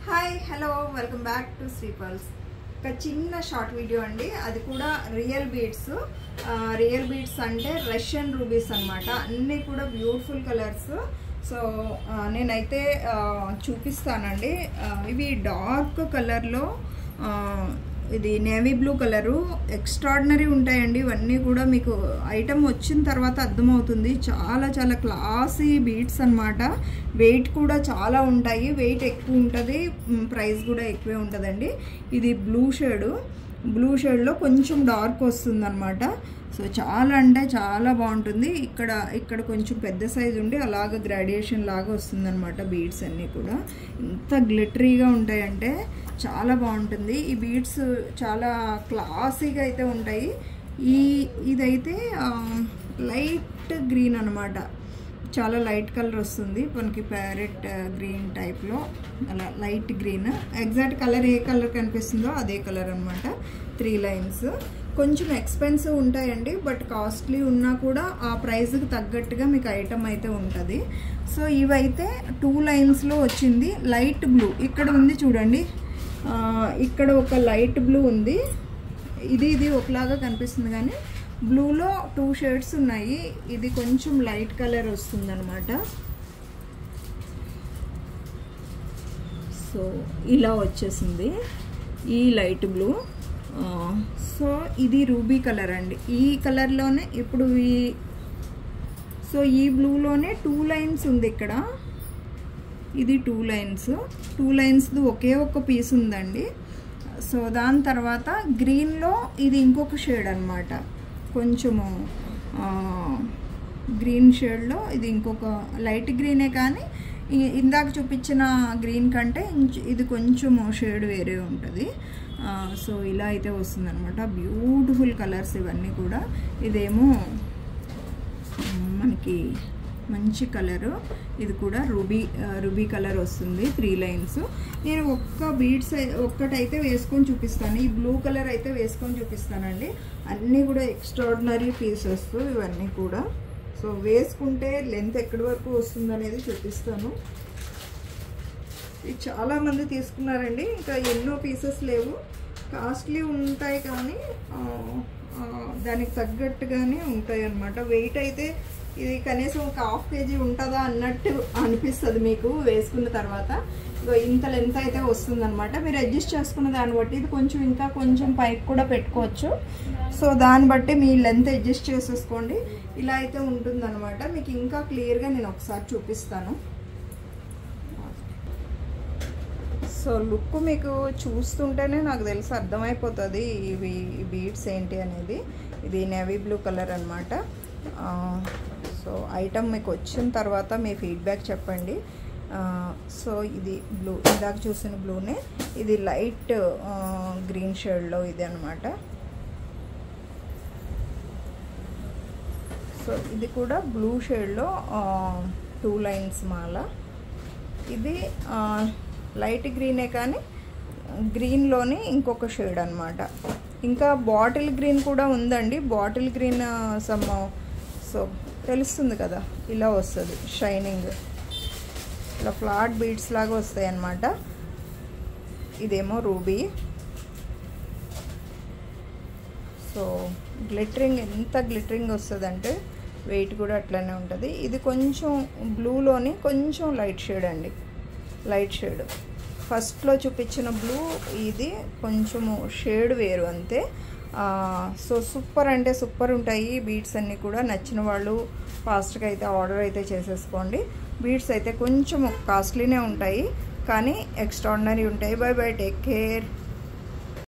Hi hello welcome back to శ్రీపల్స్. ఒక చిన్న షార్ట్ వీడియో అండి, అది కూడా రియల్ బీడ్స్ అంటే రష్యన్ రూబీస్ అన్నమాట. అన్నీ కూడా బ్యూటిఫుల్ కలర్స్. సో నేనైతే చూపిస్తానండి. ఇవి డార్క్ కలర్లో, ఇది నేవీ బ్లూ కలరు, ఎక్స్ట్రాడినరీ ఉంటాయండి. ఇవన్నీ కూడా మీకు ఐటమ్ వచ్చిన తర్వాత అర్థమవుతుంది. చాలా చాలా క్లాసీ బీడ్స్ అన్నమాట. వెయిట్ కూడా చాలా ఉంటాయి, వెయిట్ ఎక్కువ ఉంటుంది, ప్రైస్ కూడా ఎక్కువే ఉంటుందండి. ఇది బ్లూ షేడ్లో కొంచెం డార్క్ వస్తుంది అనమాట. సో చాలా అంటే చాలా బాగుంటుంది. ఇక్కడ కొంచెం పెద్ద సైజు ఉండి అలాగ గ్రాడ్యుయేషన్ లాగా వస్తుంది అనమాట. బీడ్స్ అన్నీ కూడా ఎంత గ్లిటరీగా ఉంటాయంటే చాలా బాగుంటుంది. ఈ బీడ్స్ చాలా క్లాసీగా అయితే ఉంటాయి. ఇదైతే లైట్ గ్రీన్ అనమాట, చాలా లైట్ కలర్ వస్తుంది మనకి, ప్యారెట్ గ్రీన్ టైప్లో, అలా లైట్ గ్రీన్. ఎగ్జాక్ట్ కలర్ ఏ కలర్ కనిపిస్తుందో అదే కలర్ అనమాట. 3 లైన్స్ కొంచెం ఎక్స్పెన్సివ్ ఉంటాయండి, బట్ కాస్ట్లీ ఉన్నా కూడా ఆ ప్రైస్కి తగ్గట్టుగా మీకు ఐటమ్ అయితే ఉంటుంది. సో ఇవైతే 2 లైన్స్లో వచ్చింది. లైట్ బ్లూ ఇక్కడ ఉంది చూడండి, ఇక్కడ ఒక లైట్ బ్లూ ఉంది. ఇది ఒకలాగా కనిపిస్తుంది కానీ బ్లూలో 2 షేడ్స్ ఉన్నాయి. ఇది కొంచెం లైట్ కలర్ వస్తుంది అనమాట. సో ఇలా వచ్చేసింది ఈ లైట్ బ్లూ. సో ఇది రూబీ కలర్ అండి. ఈ కలర్లోనే ఇప్పుడు ఈ బ్లూలోనే 2 లైన్స్ ఉంది ఇక్కడ. ఇది 2 లైన్స్ది ఒకే ఒక్క పీస్ ఉందండి. సో దాని తర్వాత గ్రీన్లో ఇది ఇంకొక షేడ్ అనమాట, కొంచెము గ్రీన్ షేడ్లో ఇది ఇంకొక లైట్ గ్రీనే, కానీ ఇందాక చూపించిన గ్రీన్ కంటే ఇది కొంచెం షేడ్ వేరే ఉంటుంది. సో ఇలా అయితే వస్తుంది అనమాట. బ్యూటిఫుల్ కలర్స్ ఇవన్నీ కూడా. ఇదేమో మనకి మంచి కలరు, ఇది కూడా రూబీ కలర్ వస్తుంది. 3 లైన్స్. నేను ఒక్కటైతే వేసుకొని చూపిస్తాను. ఈ బ్లూ కలర్ అయితే వేసుకొని చూపిస్తానండి. అన్నీ కూడా ఎక్స్ట్రాడినరీ పీసెస్ ఇవన్నీ కూడా. సో వేసుకుంటే లెంత్ ఎక్కడి వరకు వస్తుంది అనేది చూపిస్తాను. ఇది చాలామంది తీసుకున్నారండి, ఇంకా ఎన్నో పీసెస్ లేవు. కాస్ట్లీ ఉంటాయి కానీ దానికి తగ్గట్టుగానే ఉంటాయి అన్నమాట. వెయిట్ అయితే ఇది కనీసం ఒక 1/2 kg ఉంటుందా అన్నట్టు అనిపిస్తుంది మీకు వేసుకున్న తర్వాత. ఇంత లెంత్ అయితే వస్తుంది అనమాట. మీరు అడ్జస్ట్ చేసుకున్న దాన్ని బట్టి ఇది ఇంకా కొంచెం పైకి కూడా పెట్టుకోవచ్చు. సో దాన్ని బట్టి మీ లెంత్ అడ్జస్ట్ చేసేసుకోండి. ఇలా అయితే ఉంటుంది అనమాట. మీకు ఇంకా క్లియర్గా నేను ఒకసారి చూపిస్తాను. సో లుక్ మీకు చూస్తుంటేనే నాకు తెలిసి అర్థమైపోతుంది ఇవి బీడ్స్ ఏంటి అనేది. ఇది నేవీ బ్లూ కలర్ అనమాట. సో ఐటమ్ మీకు వచ్చిన తర్వాత మీ ఫీడ్బ్యాక్ చెప్పండి. సో ఇది బ్లూ, ఇందాక చూసిన బ్లూనే, ఇది లైట్ గ్రీన్ షేడ్లో ఇది అనమాట. సో ఇది కూడా బ్లూ షేడ్లో 2 లైన్స్ మాల. ఇది లైట్ గ్రీనే కానీ గ్రీన్లోని ఇంకొక షేడ్ అనమాట. ఇంకా బాటిల్ గ్రీన్ కూడా ఉందండి. బాటిల్ గ్రీన్ సో తెలుస్తుంది కదా, ఇలా వస్తుంది షైనింగ్, ఇలా ఫ్లాట్ బీడ్స్ లాగా వస్తాయి అన్నమాట. ఇదేమో రూబీ. సో గ్లిటరింగ్, ఎంత గ్లిటరింగ్ వస్తుందంటే వెయిట్ కూడా అట్లనే ఉంటుంది. ఇది కొంచెం బ్లూలోని కొంచెం లైట్ షేడ్ అండి, లైట్ షేడ్. ఫస్ట్లో చూపించిన బ్లూ, ఇది కొంచెము షేడ్ వేరు అంతే. సో సూపర్ అంటే సూపర్ ఉంటాయి బీడ్స్ అన్నీ కూడా. నచ్చిన వాళ్ళు ఫాస్ట్గా అయితే ఆర్డర్ అయితే చేసేసుకోండి. బీడ్స్ అయితే కొంచెం కాస్ట్లీనే ఉంటాయి కానీ ఎక్స్ట్రాడినరీ ఉంటాయి. By by, take care.